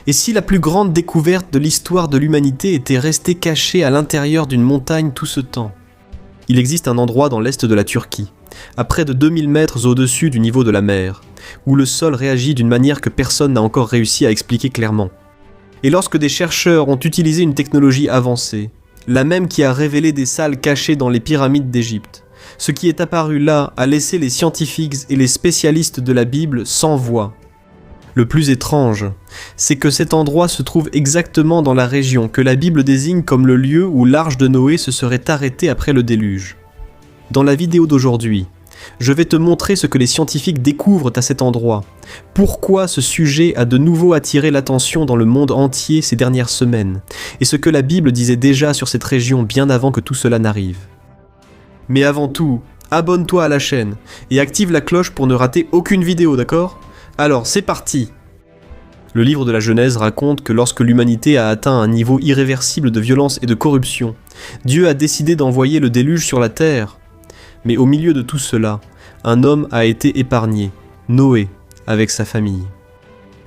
Et si la plus grande découverte de l'histoire de l'humanité était restée cachée à l'intérieur d'une montagne tout ce temps? Il existe un endroit dans l'est de la Turquie, à près de 2000 mètres au-dessus du niveau de la mer, où le sol réagit d'une manière que personne n'a encore réussi à expliquer clairement. Et lorsque des chercheurs ont utilisé une technologie avancée, la même qui a révélé des salles cachées dans les pyramides d'Égypte, ce qui est apparu là a laissé les scientifiques et les spécialistes de la Bible sans voix. Le plus étrange, c'est que cet endroit se trouve exactement dans la région que la Bible désigne comme le lieu où l'arche de Noé se serait arrêtée après le déluge. Dans la vidéo d'aujourd'hui, je vais te montrer ce que les scientifiques découvrent à cet endroit, pourquoi ce sujet a de nouveau attiré l'attention dans le monde entier ces dernières semaines, et ce que la Bible disait déjà sur cette région bien avant que tout cela n'arrive. Mais avant tout, abonne-toi à la chaîne et active la cloche pour ne rater aucune vidéo, d'accord ? Alors, c'est parti! Le livre de la Genèse raconte que lorsque l'humanité a atteint un niveau irréversible de violence et de corruption, Dieu a décidé d'envoyer le déluge sur la terre. Mais au milieu de tout cela, un homme a été épargné, Noé, avec sa famille.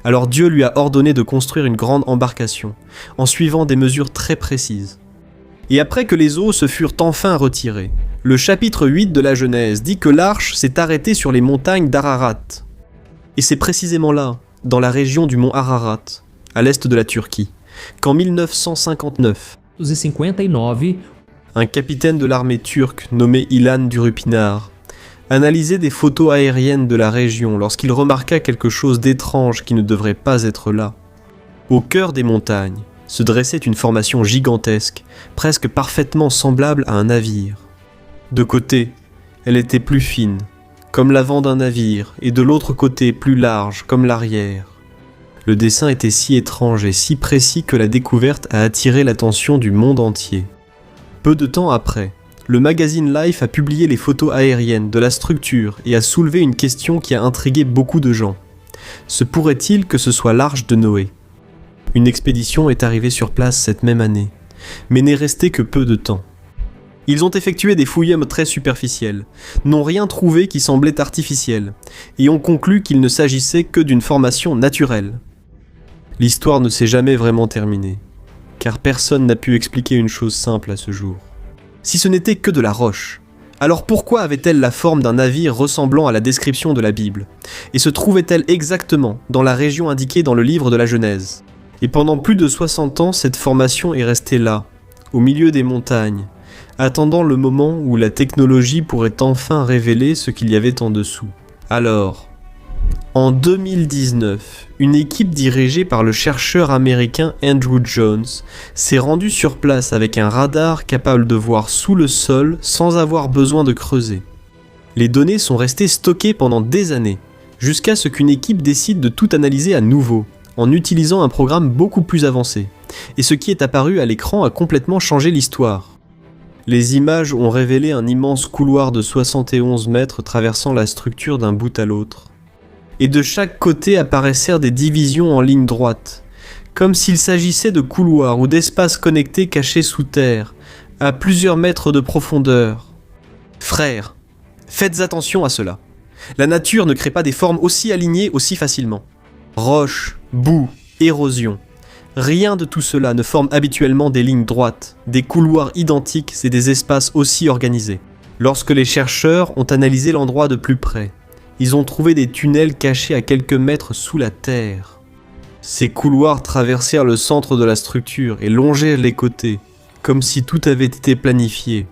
Alors Dieu lui a ordonné de construire une grande embarcation, en suivant des mesures très précises. Et après que les eaux se furent enfin retirées, le chapitre 8 de la Genèse dit que l'arche s'est arrêtée sur les montagnes d'Ararat. Et c'est précisément là, dans la région du mont Ararat, à l'est de la Turquie, qu'en 1959, un capitaine de l'armée turque nommé Ilan Durupinar analysait des photos aériennes de la région lorsqu'il remarqua quelque chose d'étrange qui ne devrait pas être là. Au cœur des montagnes se dressait une formation gigantesque, presque parfaitement semblable à un navire. De côté, elle était plus fine, comme l'avant d'un navire, et de l'autre côté plus large, comme l'arrière. Le dessin était si étrange et si précis que la découverte a attiré l'attention du monde entier. Peu de temps après, le magazine Life a publié les photos aériennes de la structure et a soulevé une question qui a intrigué beaucoup de gens. Se pourrait-il que ce soit l'arche de Noé? Une expédition est arrivée sur place cette même année, mais n'est restée que peu de temps. Ils ont effectué des fouilles très superficielles, n'ont rien trouvé qui semblait artificiel, et ont conclu qu'il ne s'agissait que d'une formation naturelle. L'histoire ne s'est jamais vraiment terminée, car personne n'a pu expliquer une chose simple à ce jour. Si ce n'était que de la roche, alors pourquoi avait-elle la forme d'un navire ressemblant à la description de la Bible, et se trouvait-elle exactement dans la région indiquée dans le livre de la Genèse? Et pendant plus de 60 ans, cette formation est restée là, au milieu des montagnes, attendant le moment où la technologie pourrait enfin révéler ce qu'il y avait en dessous. Alors, en 2019, une équipe dirigée par le chercheur américain Andrew Jones s'est rendue sur place avec un radar capable de voir sous le sol sans avoir besoin de creuser. Les données sont restées stockées pendant des années, jusqu'à ce qu'une équipe décide de tout analyser à nouveau, en utilisant un programme beaucoup plus avancé. Et ce qui est apparu à l'écran a complètement changé l'histoire. Les images ont révélé un immense couloir de 71 mètres traversant la structure d'un bout à l'autre. Et de chaque côté apparaissaient des divisions en ligne droite, comme s'il s'agissait de couloirs ou d'espaces connectés cachés sous terre, à plusieurs mètres de profondeur. Frères, faites attention à cela. La nature ne crée pas des formes aussi alignées aussi facilement. Roches, boue, érosion. Rien de tout cela ne forme habituellement des lignes droites, des couloirs identiques et des espaces aussi organisés. Lorsque les chercheurs ont analysé l'endroit de plus près, ils ont trouvé des tunnels cachés à quelques mètres sous la terre. Ces couloirs traversèrent le centre de la structure et longèrent les côtés, comme si tout avait été planifié.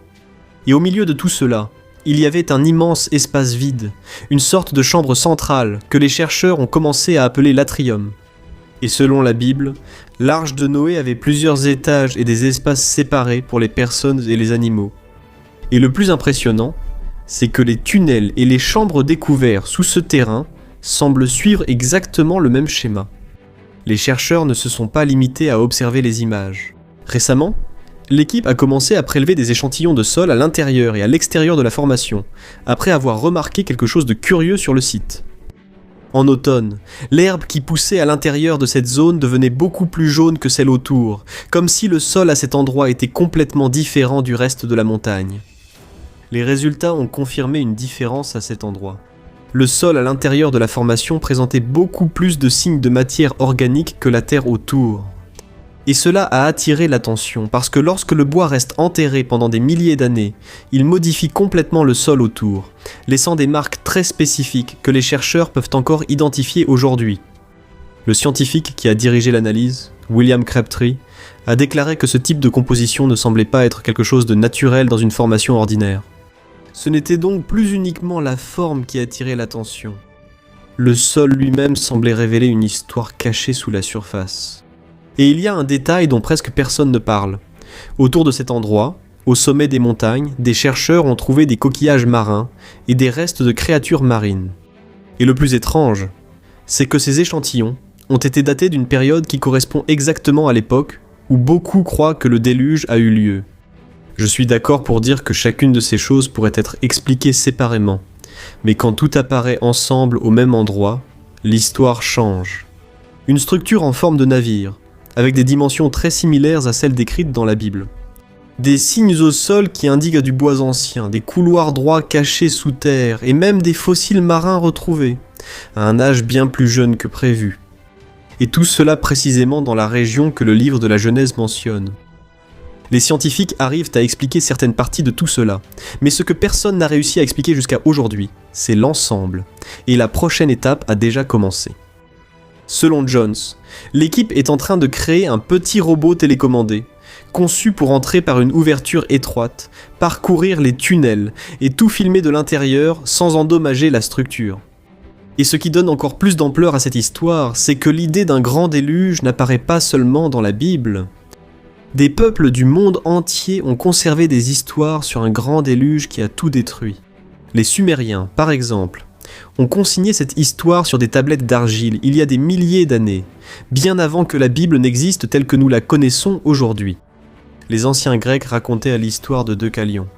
Et au milieu de tout cela, il y avait un immense espace vide, une sorte de chambre centrale que les chercheurs ont commencé à appeler l'atrium. Et selon la Bible, l'arche de Noé avait plusieurs étages et des espaces séparés pour les personnes et les animaux. Et le plus impressionnant, c'est que les tunnels et les chambres découverts sous ce terrain semblent suivre exactement le même schéma. Les chercheurs ne se sont pas limités à observer les images. Récemment, l'équipe a commencé à prélever des échantillons de sol à l'intérieur et à l'extérieur de la formation, après avoir remarqué quelque chose de curieux sur le site. En automne, l'herbe qui poussait à l'intérieur de cette zone devenait beaucoup plus jaune que celle autour, comme si le sol à cet endroit était complètement différent du reste de la montagne. Les résultats ont confirmé une différence à cet endroit. Le sol à l'intérieur de la formation présentait beaucoup plus de signes de matière organique que la terre autour. Et cela a attiré l'attention parce que lorsque le bois reste enterré pendant des milliers d'années, il modifie complètement le sol autour, laissant des marques très spécifiques que les chercheurs peuvent encore identifier aujourd'hui. Le scientifique qui a dirigé l'analyse, William Crabtree, a déclaré que ce type de composition ne semblait pas être quelque chose de naturel dans une formation ordinaire. Ce n'était donc plus uniquement la forme qui attirait l'attention. Le sol lui-même semblait révéler une histoire cachée sous la surface. Et il y a un détail dont presque personne ne parle. Autour de cet endroit, au sommet des montagnes, des chercheurs ont trouvé des coquillages marins et des restes de créatures marines. Et le plus étrange, c'est que ces échantillons ont été datés d'une période qui correspond exactement à l'époque où beaucoup croient que le déluge a eu lieu. Je suis d'accord pour dire que chacune de ces choses pourrait être expliquée séparément, mais quand tout apparaît ensemble au même endroit, l'histoire change. Une structure en forme de navire, avec des dimensions très similaires à celles décrites dans la Bible. Des signes au sol qui indiquent du bois ancien, des couloirs droits cachés sous terre, et même des fossiles marins retrouvés, à un âge bien plus jeune que prévu. Et tout cela précisément dans la région que le livre de la Genèse mentionne. Les scientifiques arrivent à expliquer certaines parties de tout cela, mais ce que personne n'a réussi à expliquer jusqu'à aujourd'hui, c'est l'ensemble, et la prochaine étape a déjà commencé. Selon Jones, l'équipe est en train de créer un petit robot télécommandé, conçu pour entrer par une ouverture étroite, parcourir les tunnels et tout filmer de l'intérieur sans endommager la structure. Et ce qui donne encore plus d'ampleur à cette histoire, c'est que l'idée d'un grand déluge n'apparaît pas seulement dans la Bible. Des peuples du monde entier ont conservé des histoires sur un grand déluge qui a tout détruit. Les Sumériens, par exemple, ont consigné cette histoire sur des tablettes d'argile il y a des milliers d'années, bien avant que la Bible n'existe telle que nous la connaissons aujourd'hui. Les anciens Grecs racontaient l'histoire de Deucalion.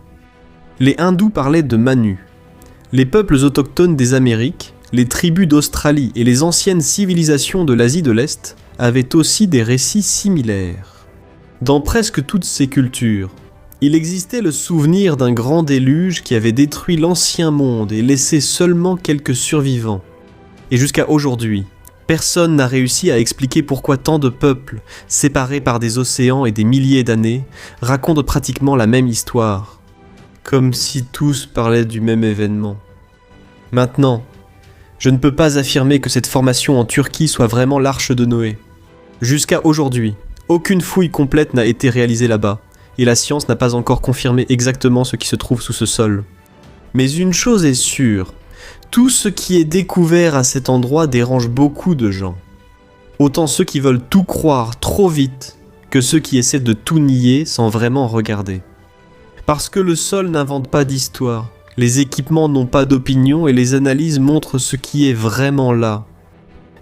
Les Hindous parlaient de Manu. Les peuples autochtones des Amériques, les tribus d'Australie et les anciennes civilisations de l'Asie de l'Est avaient aussi des récits similaires. Dans presque toutes ces cultures, il existait le souvenir d'un grand déluge qui avait détruit l'ancien monde et laissé seulement quelques survivants. Et jusqu'à aujourd'hui, personne n'a réussi à expliquer pourquoi tant de peuples, séparés par des océans et des milliers d'années, racontent pratiquement la même histoire. Comme si tous parlaient du même événement. Maintenant, je ne peux pas affirmer que cette formation en Turquie soit vraiment l'arche de Noé. Jusqu'à aujourd'hui, aucune fouille complète n'a été réalisée là-bas, et la science n'a pas encore confirmé exactement ce qui se trouve sous ce sol. Mais une chose est sûre, tout ce qui est découvert à cet endroit dérange beaucoup de gens. Autant ceux qui veulent tout croire trop vite, que ceux qui essaient de tout nier sans vraiment regarder. Parce que le sol n'invente pas d'histoire, les équipements n'ont pas d'opinion et les analyses montrent ce qui est vraiment là.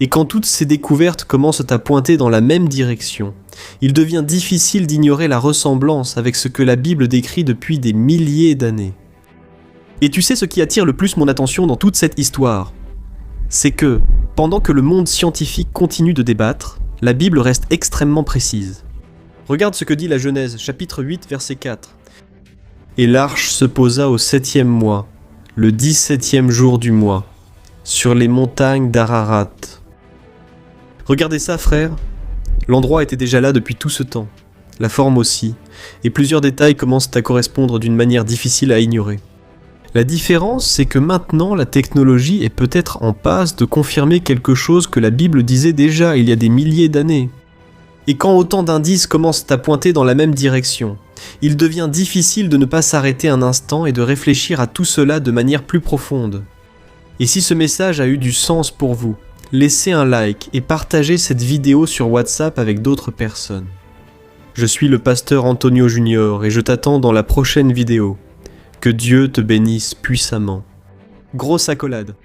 Et quand toutes ces découvertes commencent à pointer dans la même direction, il devient difficile d'ignorer la ressemblance avec ce que la Bible décrit depuis des milliers d'années. Et tu sais ce qui attire le plus mon attention dans toute cette histoire ? C'est que, pendant que le monde scientifique continue de débattre, la Bible reste extrêmement précise. Regarde ce que dit la Genèse, chapitre 8, verset 4. « Et l'arche se posa au 7e mois, le 17e jour du mois, sur les montagnes d'Ararat. » Regardez ça, frère. L'endroit était déjà là depuis tout ce temps, la forme aussi, et plusieurs détails commencent à correspondre d'une manière difficile à ignorer. La différence, c'est que maintenant la technologie est peut-être en passe de confirmer quelque chose que la Bible disait déjà il y a des milliers d'années. Et quand autant d'indices commencent à pointer dans la même direction, il devient difficile de ne pas s'arrêter un instant et de réfléchir à tout cela de manière plus profonde. Et si ce message a eu du sens pour vous, laissez un like et partagez cette vidéo sur WhatsApp avec d'autres personnes. Je suis le pasteur Antonio Junior et je t'attends dans la prochaine vidéo. Que Dieu te bénisse puissamment. Grosse accolade.